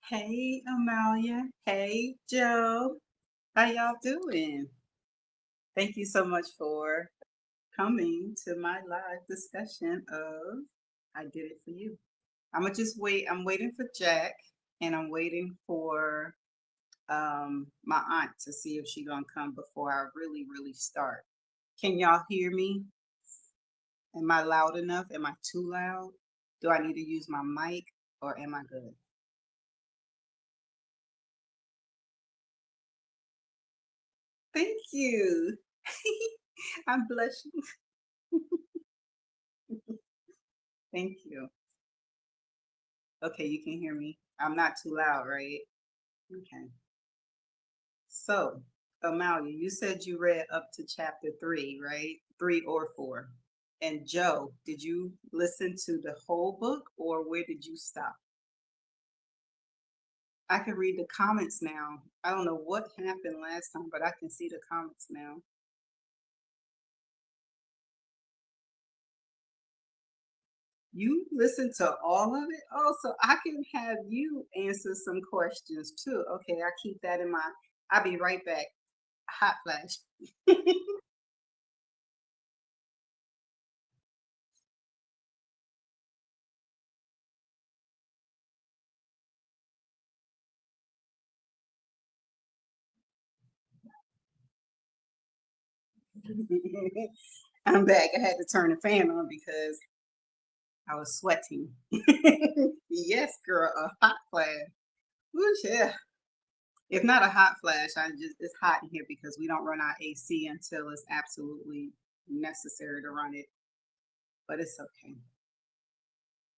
Hey, Amalia. Hey, Joe. How y'all doing? Thank you so much for coming to my live discussion of I Did It For You. I'm gonna just wait. I'm waiting for Jack and I'm waiting for my aunt to see if she gonna come before I really start. Can y'all hear me? Am I loud enough? Am I too loud? Do I need to use my mic or am I good? Thank you. I'm blushing. Thank you. Okay, you can hear me. I'm not too loud, right? Okay. So, Amalia, you said you read up to chapter three, right? Three or four. And Joe, did you listen to the whole book or where did you stop? I can read the comments now. I don't know what happened last time, but I can see the comments now. You listened to all of it? Oh, so I can have you answer some questions too. Okay, I keep that in mind. I'll be right back. Hot flash. I'm back. I had to turn the fan on because I was sweating. Yes, girl, a hot flash. Whoosh, yeah. If not a hot flash, I just it's hot in here because we don't run our AC until it's absolutely necessary to run it. But it's okay.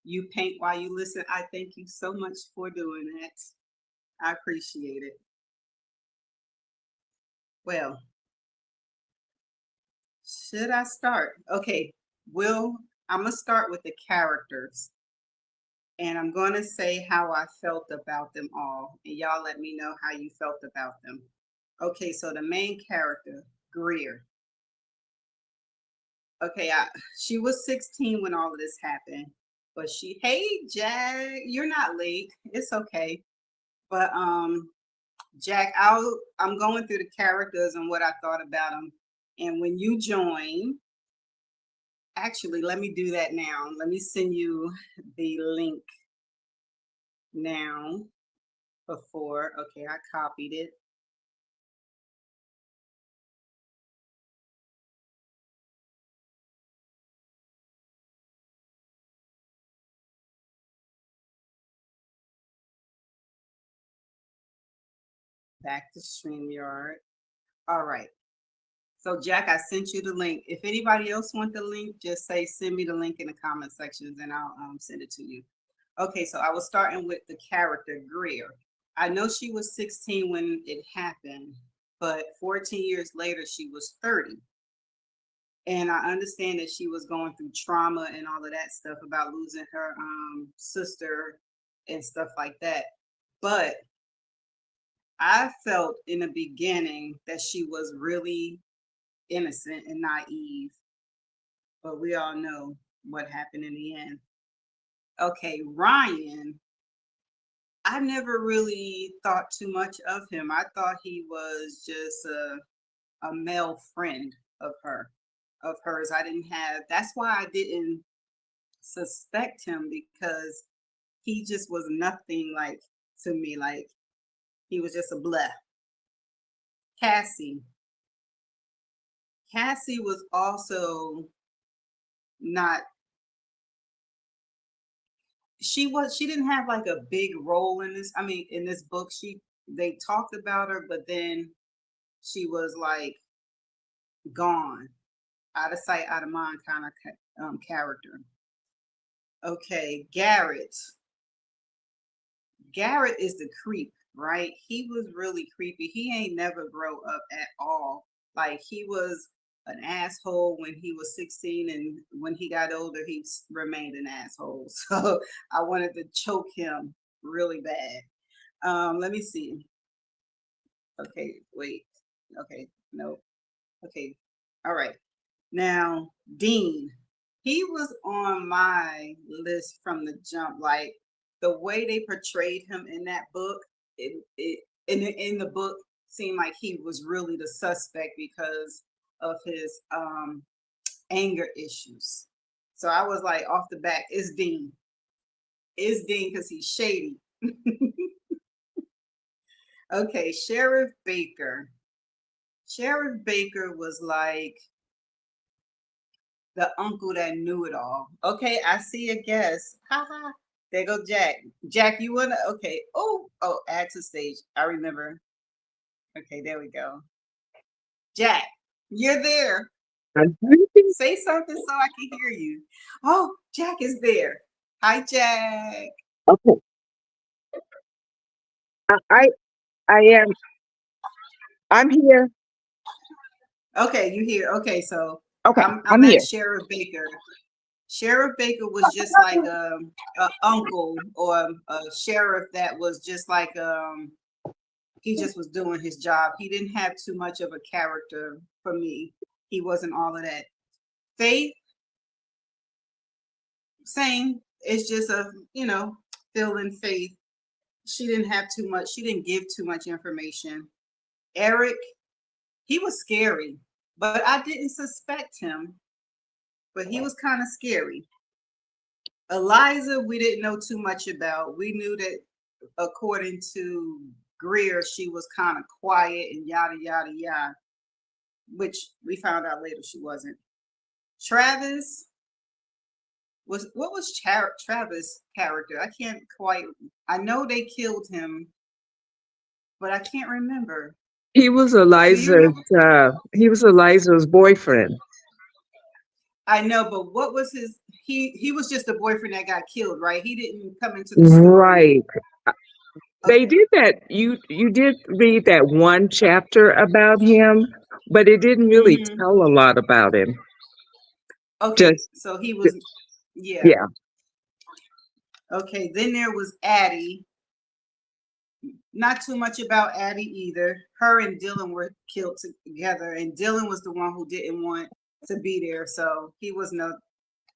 You paint while you listen. I thank you so much for doing that. I appreciate it. Well, should I start? Okay, Will, I'm gonna start with the characters. And I'm going to say how I felt about them all. And y'all let me know how you felt about them. Okay, so the main character, Greer. Okay, she was 16 when all of this happened. But hey, Jack, you're not late. It's okay. But Jack, I'm going through the characters and what I thought about them. And when you join, actually, let me do that now. Let me send you the link now before. Okay, I copied it. Back to StreamYard. All right. So Jack, I sent you the link. If anybody else want the link, just say send me the link in the comment sections and I'll send it to you. Okay, so I was starting with the character Greer. I know she was 16 when it happened, but 14 years later she was 30. And I understand that she was going through trauma and all of that stuff about losing her sister and stuff like that. But I felt in the beginning that she was really innocent and naive, but we all know what happened in the end. Okay, Ryan, I never really thought too much of him. I thought he was just a male friend of hers. I didn't have, that's why I didn't suspect him because he just was nothing like to me. Like he was just a bleh. Cassie. Cassie was also not she didn't have like a big role in this. I mean, in this book, they talked about her, but then she was like gone, out of sight, out of mind kind of character. Okay, Garrett. Garrett is the creep, right? He was really creepy. He ain't never grow up at all. Like he was an asshole when he was 16 and when he got older he remained an asshole. So I wanted to choke him really bad. Let me see. Okay, wait. Okay, no. Okay. All right. Now, Dean, he was on my list from the jump. Like the way they portrayed him in that book, it in the book seemed like he was really the suspect because of his anger issues. So I was like off the back, it's Dean. It's Dean because he's shady. Okay, Sheriff Baker. Sheriff Baker was like the uncle that knew it all. Okay, I see a guest. Haha. There go Jack. Jack, you wanna? Okay. Oh, add to stage. I remember. Okay, there we go. Jack, you're there. Say something so I can hear you. Oh, Jack is there. Hi, Jack. Okay, I I am I'm here. Okay, you here. Okay, so Okay, I'm I'm at here. Sheriff Baker. Sheriff Baker was just like a uncle or a sheriff that was just like he just was doing his job. He didn't have too much of a character for me. He wasn't all of that. Faith, same. It's just a feeling Faith. She didn't have too much. She didn't give too much information. Eric, he was scary, but I didn't suspect him. But he was kind of scary. Eliza, we didn't know too much about. We knew that according to Greer, she was kind of quiet and yada yada yada, which we found out later she wasn't. Travis was what was Travis' character? I can't quite. I know they killed him, but I can't remember. He was Do you remember? Eliza's boyfriend. I know, but what was his? He was just a boyfriend that got killed, right? He didn't come into the story. Right. They Okay, did that. You did read that one chapter about him, but it didn't really hmm tell a lot about him. okay. Just So he was, yeah. yeah. Okay, then there was Addie. Not too much about Addie either. Her and Dylan were killed together, and Dylan was the one who didn't want to be there, so he was no.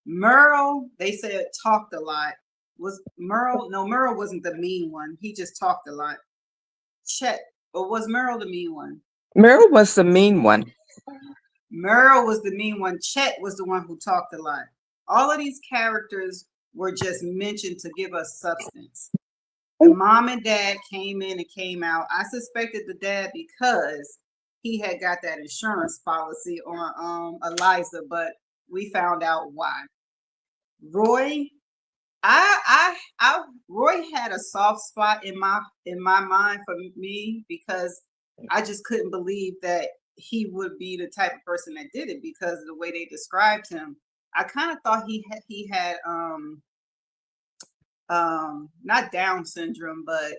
Merle, they said talked a lot. Was Merle? No, Merle wasn't the mean one. He just talked a lot. Chet, or was Merle the mean one? Meryl was the mean one. Merle was the mean one. Chet was the one who talked a lot. All of these characters were just mentioned to give us substance. The mom and dad came in and came out. I suspected the dad because he had got that insurance policy on Eliza, but we found out why. Roy, Roy had a soft spot in my mind for me because I just couldn't believe that he would be the type of person that did it because of the way they described him. I kind of thought he had not Down syndrome, but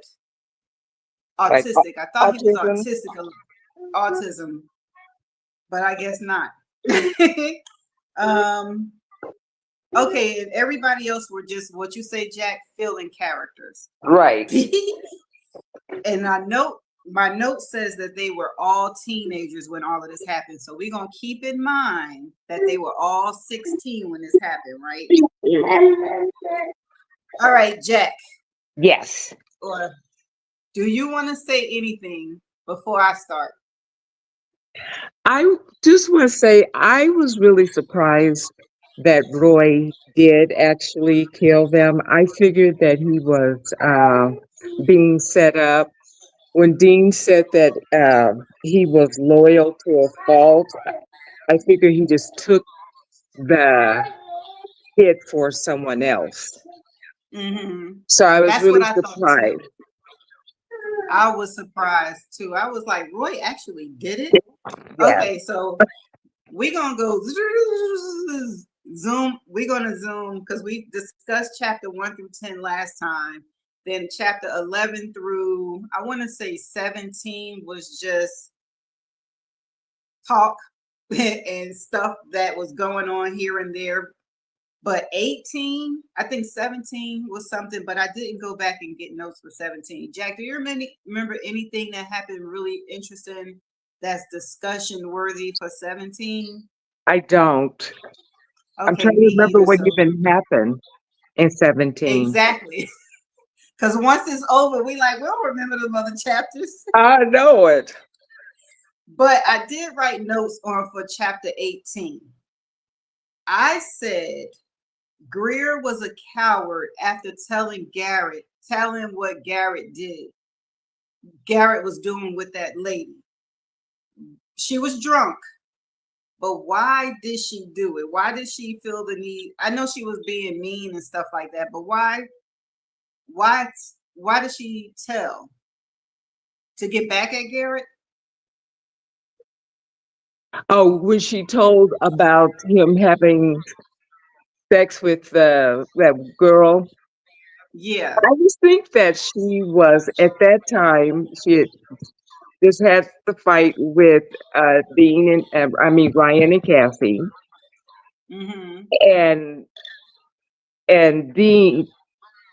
Like autistic. I thought he was autism. autism, but I guess not. um, okay, and everybody else were just what you say, Jack, filling characters. Right. And my note says that they were all teenagers when all of this happened. So we're gonna keep in mind that they were all 16 when this happened, right? All right, Jack. Yes. Or do you want to say anything before I start? I just want to say I was really surprised that Roy did actually kill them. I figured that he was being set up. When Dean said that he was loyal to a fault, I figured he just took the hit for someone else. Mm-hmm. So I was That's what really I thought too. surprised. I was surprised too. I was like, Roy actually did it. Yeah. Okay, so we're gonna go zoom. We're gonna zoom because we discussed chapter 1 through 10 last time. Then chapter 11 through I want to say 17 was just talk and stuff that was going on here and there. But 18, I think 17 was something, but I didn't go back and get notes for 17. Jack, do you remember anything that happened really interesting that's discussion worthy for 17? I don't. I'm Okay, trying me to remember either. what So even happened in 17. exactly. Because once it's over, we like, we don't remember the other chapters. I know it. But I did write notes on for chapter 18. I said Greer was a coward after telling what Garrett did. Garrett was doing with that lady. She was drunk, but why did she do it? Why did she feel the need? I know she was being mean and stuff like that, but why did she tell? To get back at Garrett? Oh, when she told about him having sex with that girl, Yeah. I just think that she was at that time. She had just had the fight with Dean and Ryan and Cassie, Mm-hmm. and Dean,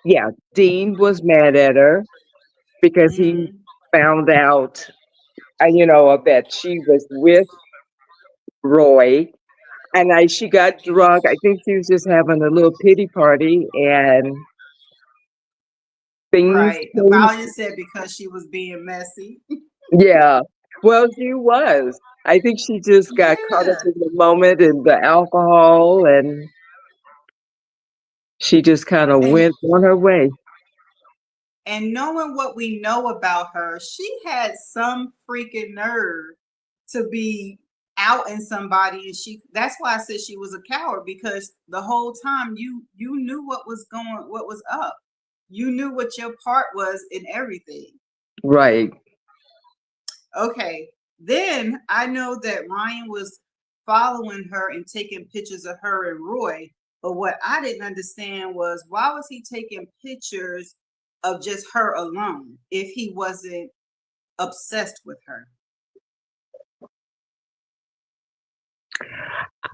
yeah, Dean was mad at her because he Mm-hmm. found out, that she was with Roy, and she got drunk. I think she was just having a little pity party, and things Right. came. Amalia said because she was being messy. Yeah, well, she was. I think she just got caught up Yeah. in the moment and the alcohol, and she just kind of And went on her way. and knowing what we know about her, she had some freaking nerve to be out in somebody, and that's why I said she was a coward, because the whole time you knew what was up. You knew what your part was in everything. Right. Okay. Then I know that Ryan was following her and taking pictures of her and Roy. But what I didn't understand was, why was he taking pictures of just her alone if he wasn't obsessed with her?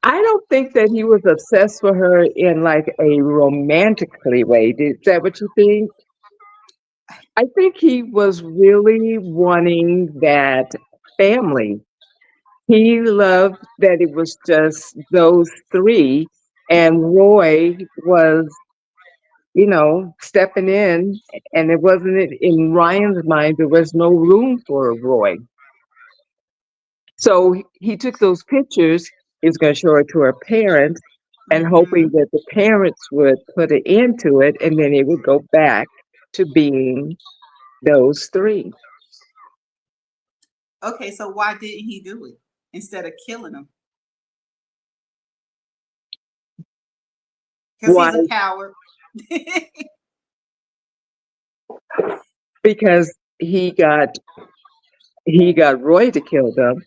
I don't think that he was obsessed with her in like a romantically way. Is that what you think? I think he was really wanting that family. He loved that it was just those three, and Roy was, stepping in, and it wasn't in Ryan's mind, there was no room for Roy. So he took those pictures, he was going to show it to her parents, and hoping Mm-hmm. that the parents would put an end to it, and then it would go back to being those three. Okay, so why didn't he do it instead of killing him? Because Why? he's a coward. Because he got Roy to kill them,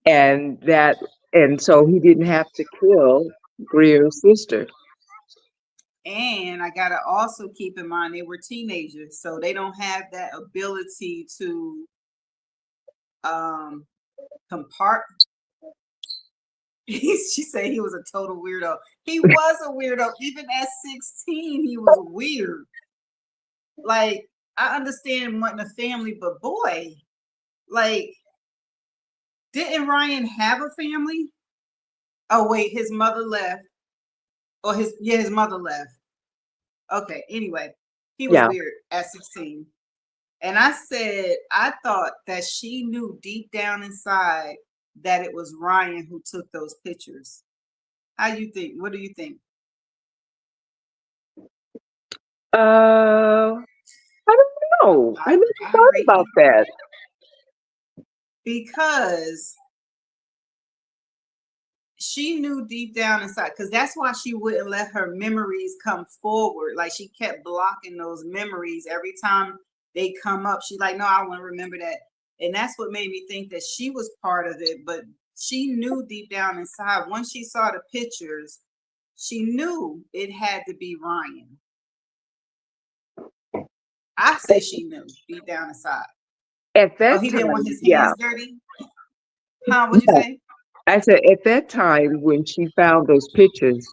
and so he didn't have to kill Greer's sister. And I gotta also keep in mind they were teenagers, so they don't have that ability to um compart. She said he was a total weirdo. He was a weirdo. Even at 16, he was weird. Like, I understand wanting a family, but boy, like, didn't Ryan have a family? Oh wait, his mother left. Or his mother left. Okay, anyway, he was Yeah. weird at 16. And I said, I thought that she knew deep down inside that it was Ryan who took those pictures. How you think? What do you think? Uh, I don't know. I never I thought rate about him that. because she knew deep down inside, because that's why she wouldn't let her memories come forward. Like, she kept blocking those memories every time they come up. She like, no, I want to remember that. And that's what made me think that she was part of it. But she knew deep down inside, once she saw the pictures, she knew it had to be Ryan. I say she knew deep down inside. At Oh, that he didn't want time, his yeah. hands dirty? Huh? What'd you Yeah. say? I said at that time when she found those pictures,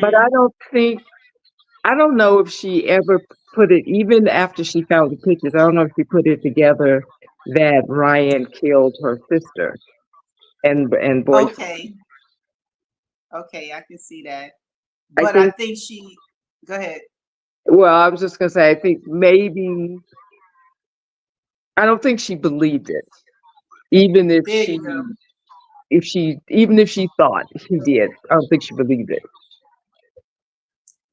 but Mm-hmm. I don't know if she ever put it, even after she found the pictures, I don't know if she put it together that Ryan killed her sister and boyfriend. Okay. Okay, I can see that. I But I think think she, go ahead. Well, I was just gonna say, I think maybe I don't think she believed it, even There you go. even if she thought he did. I don't think she believed it.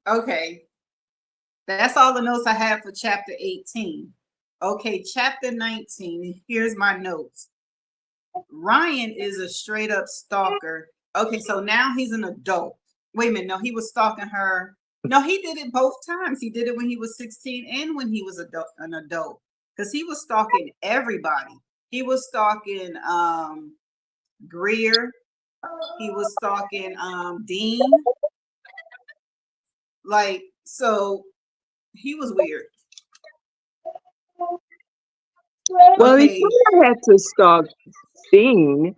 Okay, that's all the notes I have for chapter 18. Okay, chapter 19. Here's my notes. Ryan is a straight up stalker. Okay, so now he's an adult. Wait a minute, no, he was stalking her. No, he did it both times. He did it when he was 16 and when he was an adult. Because he was stalking everybody. He was stalking Greer. He was stalking Dean. Like, so he was weird. Well, he Okay. kind of had to stalk Dean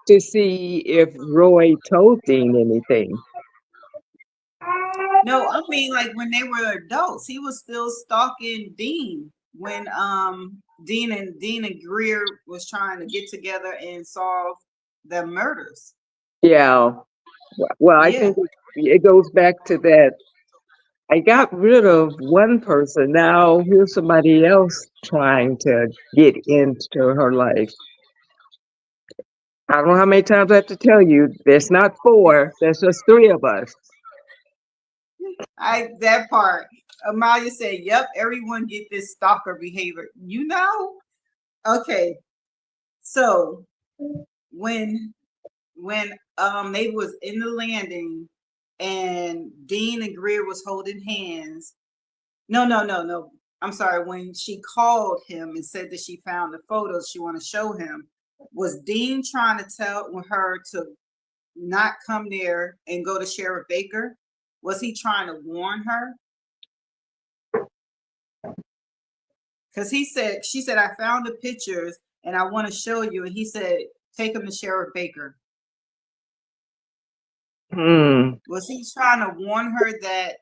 to see if Roy told Dean anything. No, I mean like when they were adults, he was still stalking Dean when Dean and Greer was trying to get together and solve the murders. Yeah. Well, I Yeah. think it goes back to that. I got rid of one person. Now here's somebody else trying to get into her life. I don't know how many times I have to tell you, there's not four, there's just three of us. I that part. Amalia said, "Yep, everyone get this stalker behavior." You know? Okay. So when they was in the landing and Dean and Greer was holding hands. No. I'm sorry. When she called him and said that she found the photos she want to show him, was Dean trying to tell her to not come there and go to Sheriff Baker? Was he trying to warn her? Because she said, I found the pictures and I want to show you. And he said, take him to Sheriff Baker. Hmm. Was he trying to warn her that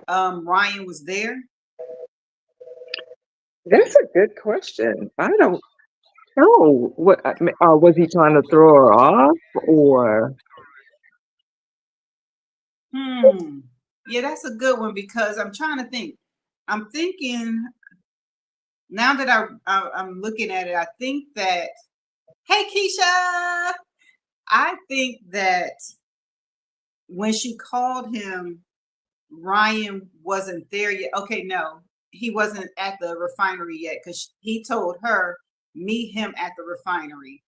Ryan was there? That's a good question. I don't know. Was he trying to throw her off or? Yeah, that's a good one because I'm trying to think. I'm thinking now that I'm looking at it, I think that, hey Keisha, I think that when she called him, Ryan wasn't there yet. Okay, no, he wasn't at the refinery yet because he told her meet him at the refinery,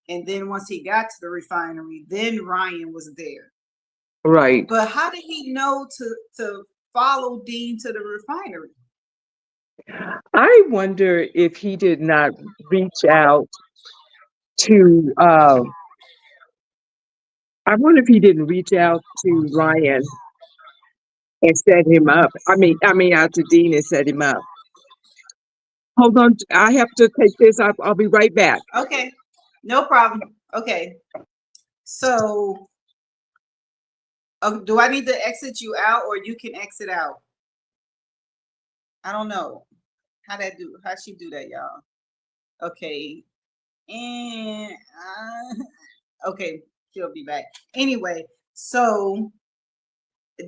and then once he got to the refinery, then Ryan was there. Right. But how did he know to follow Dean to the refinery? I wonder if he did not reach out to, I wonder if he didn't reach out to Ryan and set him up. Out to Dean and set him up. Hold on, I have to take this. I'll be right back. Okay, no problem. Okay, so do I need to exit you out or you can exit out? I don't know how she do that, y'all. Okay, and okay, she'll be back anyway. So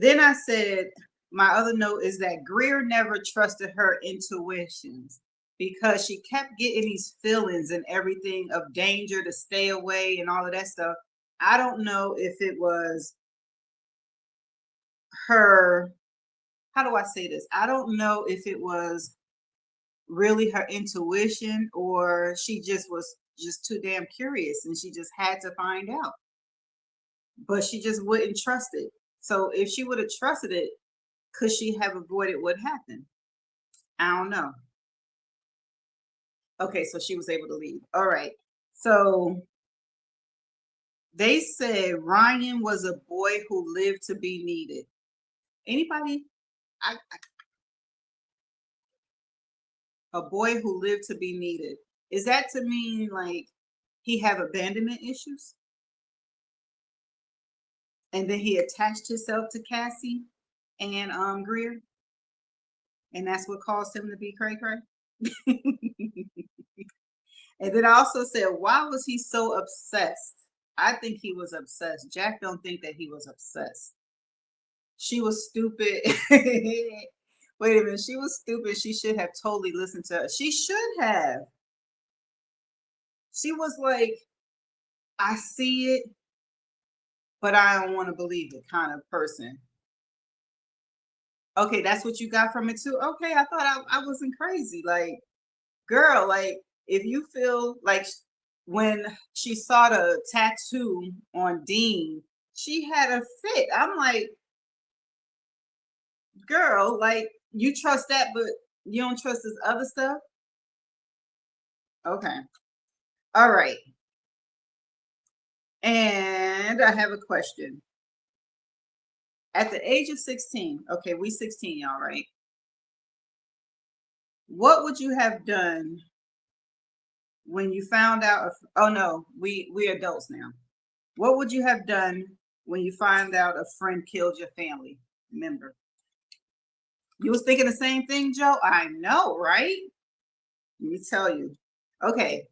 then I said my other note is that Greer never trusted her intuitions because she kept getting these feelings and everything of danger to stay away and all of that stuff. I don't know if it was her, how do I say this? I don't know if it was really her intuition or she just was just too damn curious and she just had to find out. But she just wouldn't trust it. So if she would have trusted it, could she have avoided what happened? I don't know. Okay, so she was able to leave. All right. So they said Ryan was a boy who lived to be needed. Anybody? A boy who lived to be needed. Is that to mean like he have abandonment issues? And then he attached himself to Cassie and Greer, and that's what caused him to be cray cray. And then I also said, why was he so obsessed? I think he was obsessed. Jack don't think that he was obsessed. She was stupid. Wait a minute. She was stupid. She should have totally listened to her. She should have. She was like, I see it, but I don't want to believe it kind of person. Okay, that's what you got from it too. Okay, I thought I wasn't crazy. Like, girl, like if you feel like when she saw the tattoo on Dean, she had a fit. I'm like, girl, like you trust that, but you don't trust this other stuff. Okay. All right. And I have a question. At the age of 16, okay, we 16, y'all, right? What would you have done when you found out? Oh no, we adults now. What would you have done when you find out a friend killed your family member? You was thinking the same thing, Joe? I know, right? Let me tell you. Okay,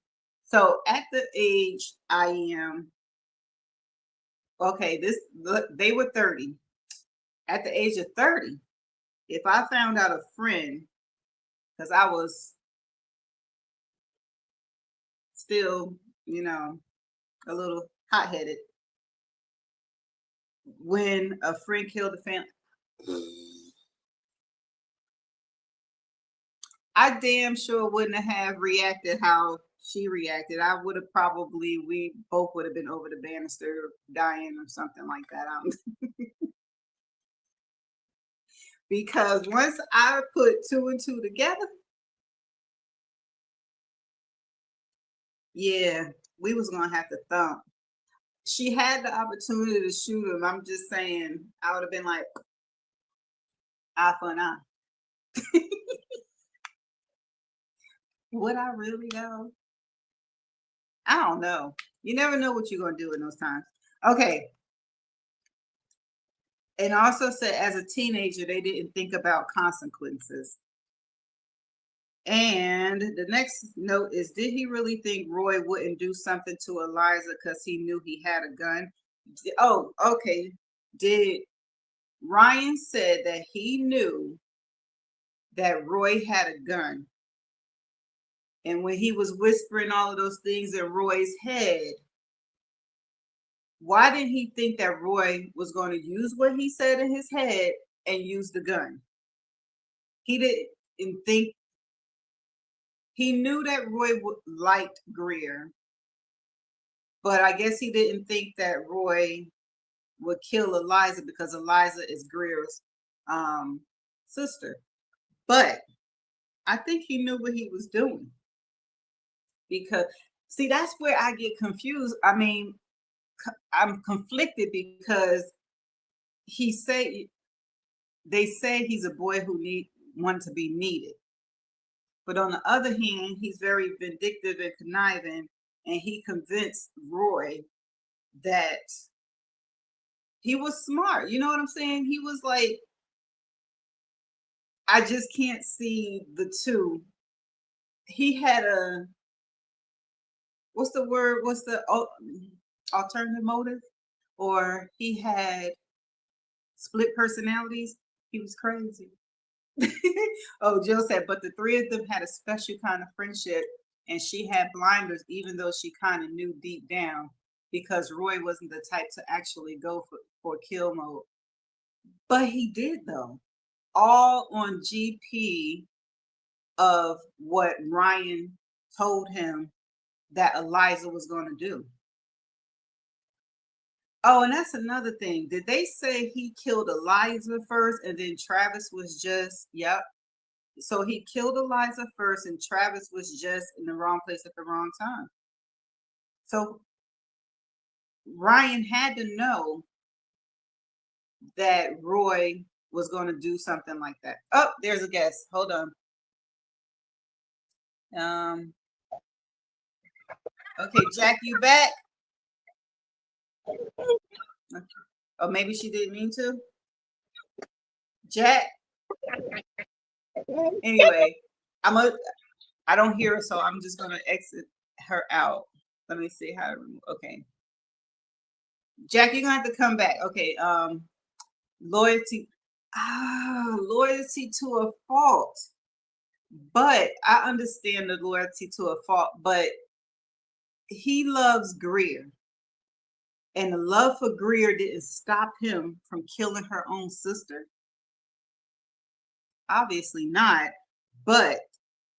so at the age I am, okay, they were 30. At the age of 30, if I found out a friend, because I was still, you know, a little hot headed, when a friend killed a family, I damn sure wouldn't have reacted how she reacted. I would have probably, we both would have been over the banister dying or something like that. Because once I put two and two together, yeah, we was gonna have to thump. She had the opportunity to shoot him. I'm just saying, I would have been like, eye for an eye. Would I really though? I don't know. You never know what you're gonna do in those times. Okay. And also said as a teenager, they didn't think about consequences. And the next note is, did he really think Roy wouldn't do something to Eliza because he knew he had a gun? Oh, okay. Did Ryan said that he knew that Roy had a gun. And when he was whispering all of those things in Roy's head, why didn't he think that Roy was going to use what he said in his head and use the gun? He didn't think, he knew that Roy liked Greer, but I guess he didn't think that Roy would kill Eliza because Eliza is Greer's sister. But I think he knew what he was doing. Because, see, that's where I get confused. I mean, I'm conflicted because they say he's a boy who want to be needed. But on the other hand, he's very vindictive and conniving, and he convinced Roy that he was smart. You know what I'm saying? He was like, I just can't see the two. He had a, what's the word? What's the alternative motive? Or he had split personalities. He was crazy. Oh, Jill said, but the three of them had a special kind of friendship, and she had blinders, even though she kind of knew deep down, because Roy wasn't the type to actually go for kill mode. But he did, though, all on GP of what Ryan told him that Eliza was going to do. Oh, and that's another thing. Did they say he killed Eliza first and then Travis was just, yep. So he killed Eliza first and Travis was just in the wrong place at the wrong time. So Ryan had to know that Roy was going to do something like that. Oh, there's a guest. Hold on. Okay, Jack, you back? Okay. Oh, maybe she didn't mean to. Jack. Anyway, I don't hear her, so I'm just gonna exit her out. Let me see how to remove. Okay. Jack, you're gonna have to come back. Okay. loyalty, loyalty to a fault. But I understand the loyalty to a fault, but he loves Greer. And the love for Greer didn't stop him from killing her own sister. Obviously not. But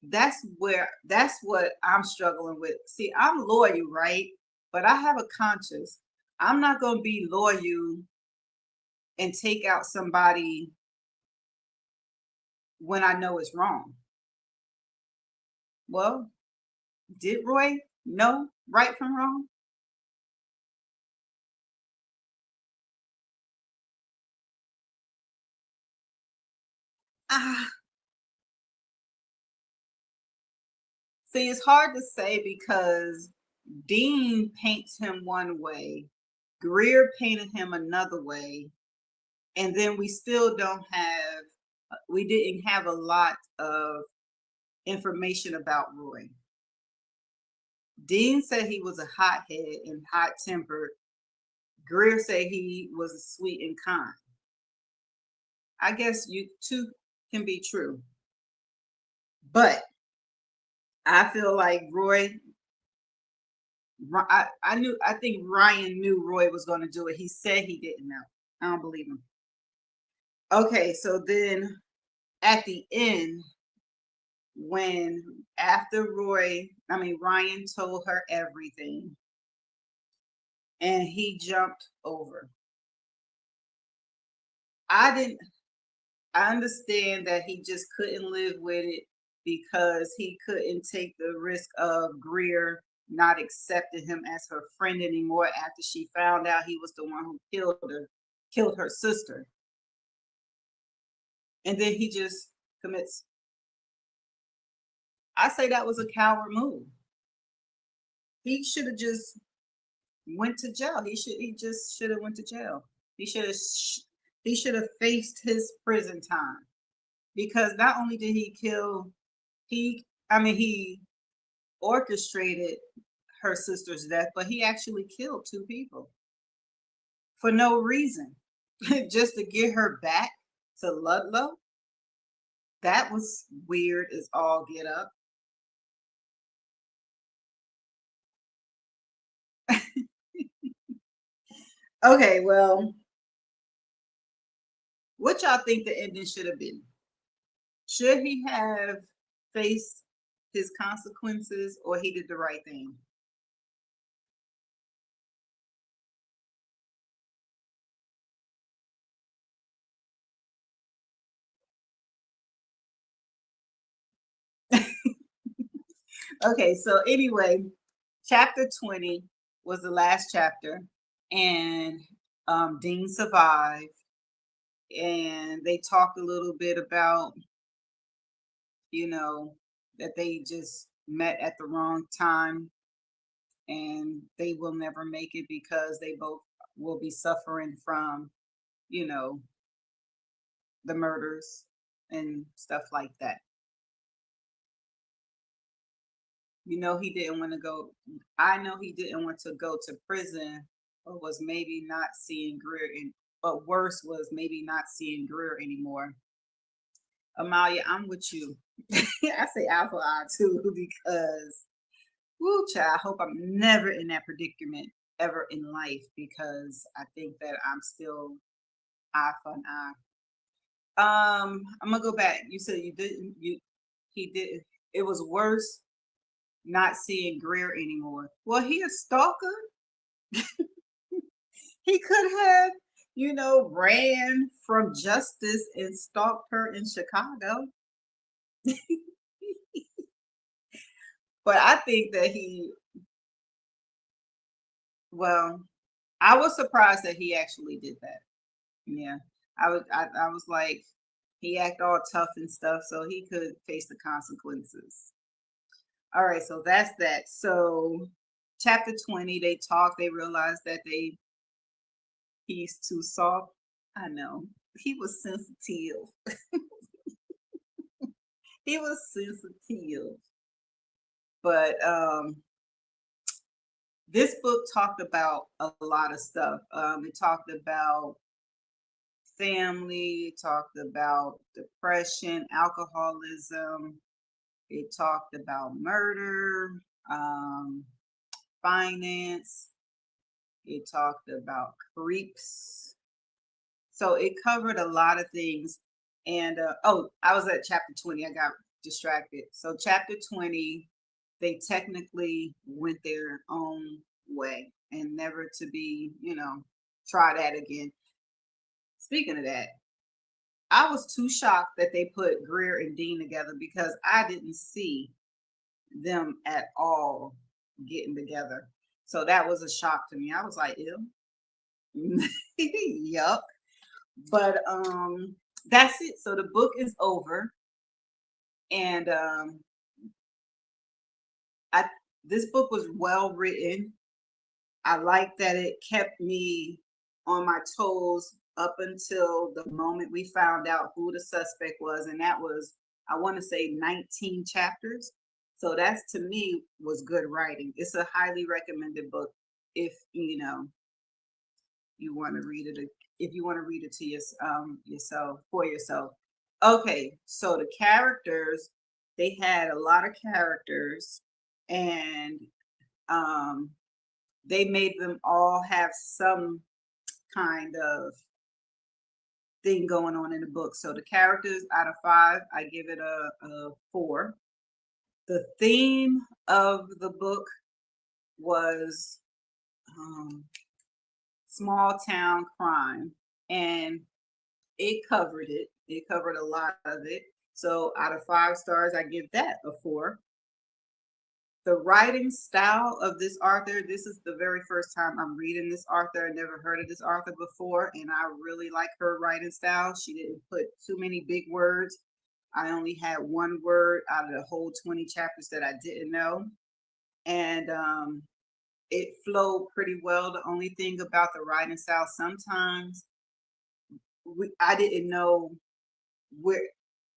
that's what I'm struggling with. See, I'm loyal, right? But I have a conscience. I'm not gonna be loyal and take out somebody when I know it's wrong. Well, did Roy know right from wrong? Ah, see, it's hard to say because Dean paints him one way, Greer painted him another way, and then we didn't have a lot of information about Roy. Dean said he was a hothead and hot tempered. Greer said he was sweet and kind. I guess you two can be true, but I feel like I think Ryan knew Roy was going to do it. He said he didn't know. I don't believe him. Okay, so then at the end, when after Ryan told her everything and he jumped over. I didn't, I understand that he just couldn't live with it because he couldn't take the risk of Greer not accepting him as her friend anymore after she found out he was the one who killed her sister. And then he just commits. I say that was a coward move. He should have just went to jail. He just should have went to jail. He should have he should have faced his prison time because not only did he kill he orchestrated her sister's death, but he actually killed two people for no reason, just to get her back to Ludlow. That was weird as all get up. Okay, well, what y'all think the ending should have been? Should he have faced his consequences or he did the right thing? Okay, so anyway, chapter 20 was the last chapter, and Dean survived. And they talked a little bit about, you know, that they just met at the wrong time and they will never make it because they both will be suffering from, you know, the murders and stuff like that. He didn't want to go. I know he didn't want to go to prison, or was maybe not seeing Greer, but worse was maybe not seeing Greer anymore. Amalia, I'm with you. I say apple eye too because, woo, child, I hope I'm never in that predicament ever in life because I think that I'm still eye for an eye. I'm gonna go back. You said he did. It was worse not seeing Greer anymore. Well, he a stalker. He could have, ran from justice and stalked her in Chicago. But I think that well, I was surprised that he actually did that. Yeah. I was like, he act all tough and stuff, so he could face the consequences. All right, so that's that. So chapter 20, they talk, they realize that he's too soft. I know. He was sensitive. He was sensitive. But this book talked about a lot of stuff. It talked about family, it talked about depression, alcoholism, it talked about murder, um, finance, it talked about creeps. So it covered a lot of things. And oh, I was at chapter 20. I got distracted. So chapter 20, they technically went their own way and never to be, try that again. Speaking of that, I was too shocked that they put Greer and Dean together because I didn't see them at all getting together. So that was a shock to me. I was like, ew. Yup. But that's it. So the book is over. And I this book was well written. I like that it kept me on my toes up until the moment we found out who the suspect was, and that was, I want to say, 19 chapters. So that's, to me, was good writing. It's a highly recommended book if you want to read it. If you want to read it to yourself for yourself. Okay, so the characters, they had a lot of characters, and um, they made them all have some kind of thing going on in the book. So the characters, out of 5, I give it a 4. The theme of the book was small town crime, and it covered it. It covered a lot of it. So out of 5 stars, I give that a 4. The writing style of this author, this is the very first time I'm reading this author. I never heard of this author before, and I really like her writing style. She didn't put too many big words. I only had one word out of the whole 20 chapters that I didn't know. And it flowed pretty well. The only thing about the writing style, sometimes I didn't know where,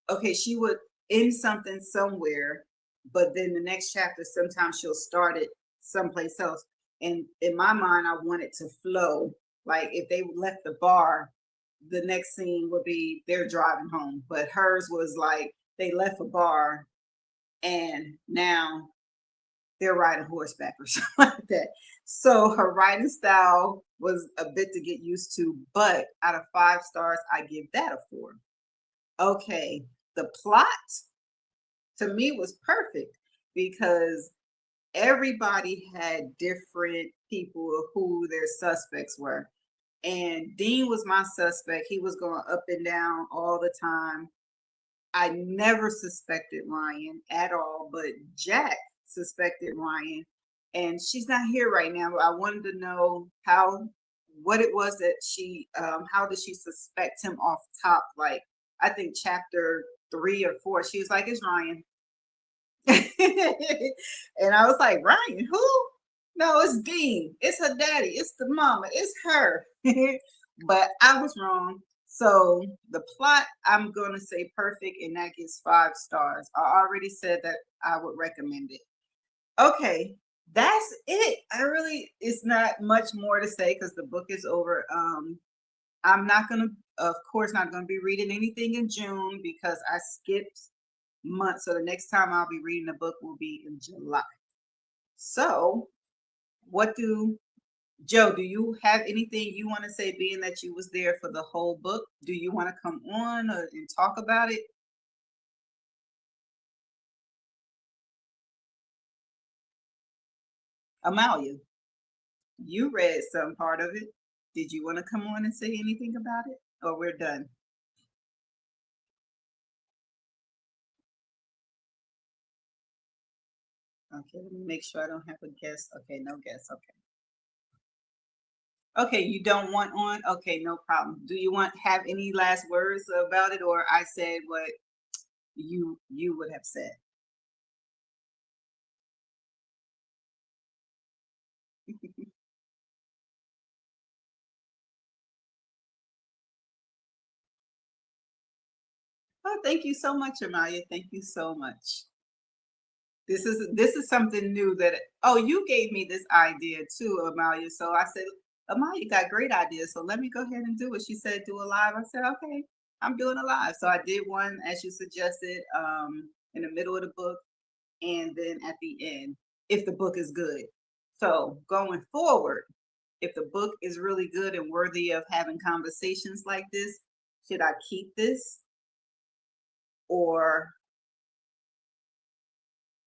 okay, she would end something somewhere, but then the next chapter, sometimes she'll start it someplace else. And in my mind, I want it to flow. Like if they left the bar, the next scene would be they're driving home. But hers was like they left a bar and now they're riding horseback or something like that. So her writing style was a bit to get used to, but out of 5 stars, I give that a 4. Okay, the plot to me was perfect because everybody had different people who their suspects were. And Dean was my suspect. He was going up and down all the time. I never suspected Ryan at all, but Jack suspected Ryan. And she's not here right now, but I wanted to know what it was that how did she suspect him off top? Like, I think chapter 3 or 4, she was like, it's Ryan. And I was like, Ryan, who? No, it's Dean. It's her daddy. It's the mama. It's her. But I was wrong. So the plot, I'm going to say perfect, and that gets 5 stars. I already said that I would recommend it. Okay, that's it. It's not much more to say because the book is over. I'm not going to, of course, not going to be reading anything in June because I skipped months. So the next time I'll be reading the book will be in July. So Joe, do you have anything you want to say, being that you was there for the whole book? Do you want to come on and talk about it? Amalia, you read some part of it. Did you want to come on and say anything about it? Or we're done? Okay, let me make sure I don't have a guest. Okay, no guest. Okay. Okay, you don't want on? Okay, no problem. Do you have any last words about it, or I said what you would have said? Oh, thank you so much, Amalia. Thank you so much. This is something new that, oh, you gave me this idea too, Amalia. So I said, Amaya got great ideas, so let me go ahead and do it. She said, do a live. I said, okay, I'm doing a live. So I did one as you suggested, in the middle of the book, and then at the end, if the book is good. So going forward, if the book is really good and worthy of having conversations like this, should I keep this? Or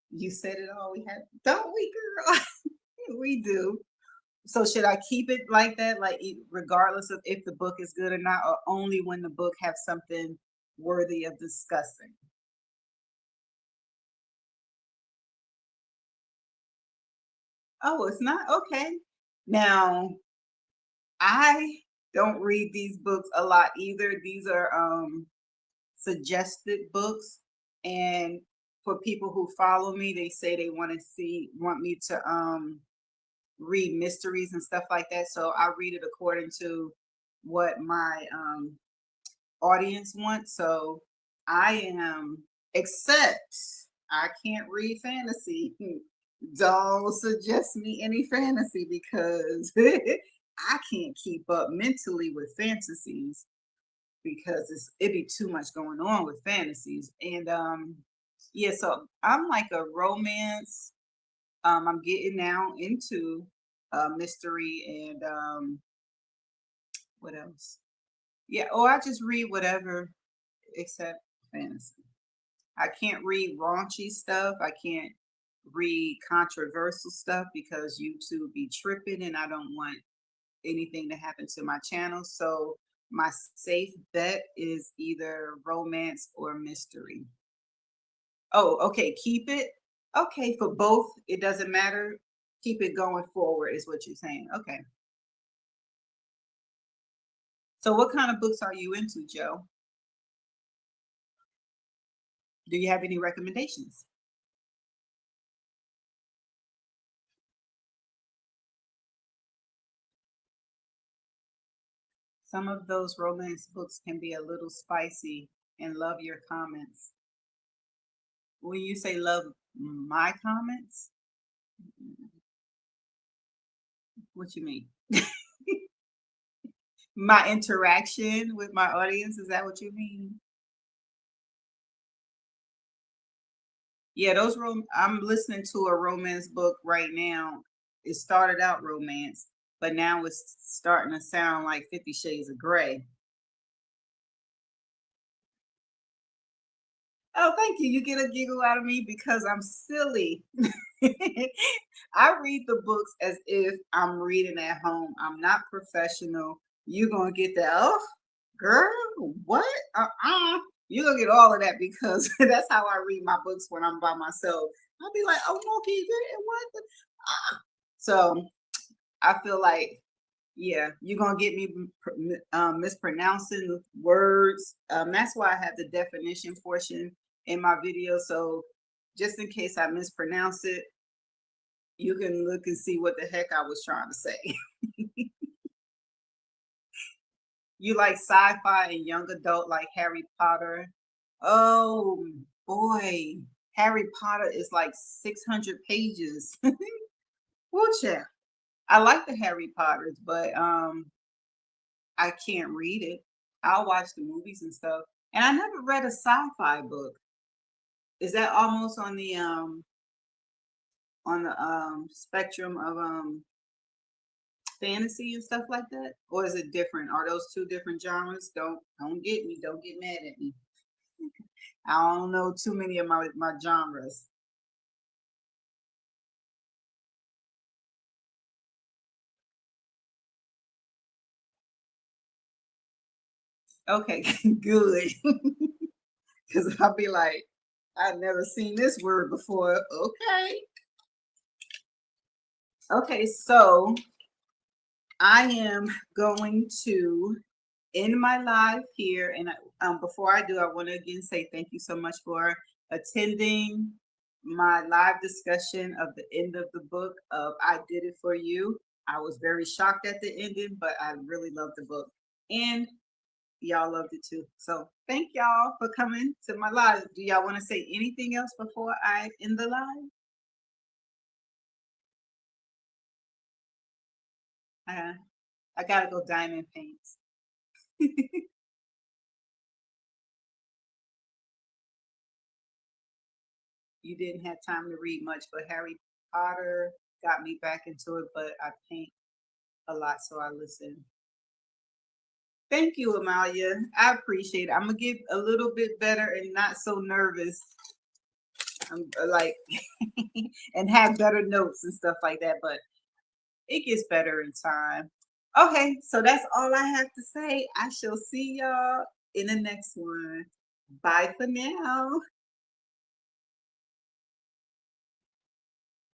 you said it all we had, don't we, girl? We do. So should I keep it like that, like regardless of if the book is good or not, or only when the book have something worthy of discussing? Oh, it's not okay. Now, I don't read these books a lot either. These are suggested books, and for people who follow me, they say they want me to read mysteries and stuff like that. So I read it according to what my audience wants. So I am, except I can't read fantasy. Don't suggest me any fantasy because I can't keep up mentally with fantasies because it be too much going on with fantasies. And yeah, so I'm like a romance. I'm getting now into mystery and what else? Yeah, or I just read whatever except fantasy. I can't read raunchy stuff. I can't read controversial stuff because YouTube be tripping and I don't want anything to happen to my channel. So my safe bet is either romance or mystery. Oh, okay, keep it. Okay, for both, it doesn't matter. Keep it going forward is what you're saying. Okay. So what kind of books are you into, Joe? Do you have any recommendations? Some of those romance books can be a little spicy and love your comments. When you say love my comments, what you mean? My interaction with my audience, is that what you mean? Yeah, I'm listening to a romance book right now. It started out romance, but now it's starting to sound like 50 Shades of Grey. Oh, thank you. You get a giggle out of me because I'm silly. I read the books as if I'm reading at home. I'm not professional. You're gonna get that, oh, girl, what? You're gonna get all of that because that's how I read my books when I'm by myself. I'll be like, oh, Moki, what the? So I feel like, yeah, you're gonna get me mispronouncing words. That's why I have the definition portion in my video. So just in case I mispronounce it, you can look and see what the heck I was trying to say. You like sci-fi and young adult like Harry Potter? Oh boy, Harry Potter is like 600 pages. Wheelchair. I like the Harry Potters, but I can't read it. I'll watch the movies and stuff. And I never read a sci-fi book. Is that almost on the spectrum of fantasy and stuff like that? Or is it different? Are those two different genres? Don't get me, don't get mad at me. I don't know too many of my genres. Okay, good. Because I'll be like, I've never seen this word before. Okay. Okay, so I am going to end my live here. And before I do, I want to again say thank you so much for attending my live discussion of the end of the book of I Did It For You. I was very shocked at the ending, but I really loved the book. And y'all loved it too. So thank y'all for coming to my live. Do y'all want to say anything else before I end the live? Uh, I gotta go diamond paints. You didn't have time to read much, but Harry Potter got me back into it, but I paint a lot, so I listen. Thank you, Amalia. I appreciate it. I'm gonna get a little bit better and not so nervous. I'm like, and have better notes and stuff like that, but it gets better in time. Okay, so that's all I have to say. I shall see y'all in the next one. Bye for now.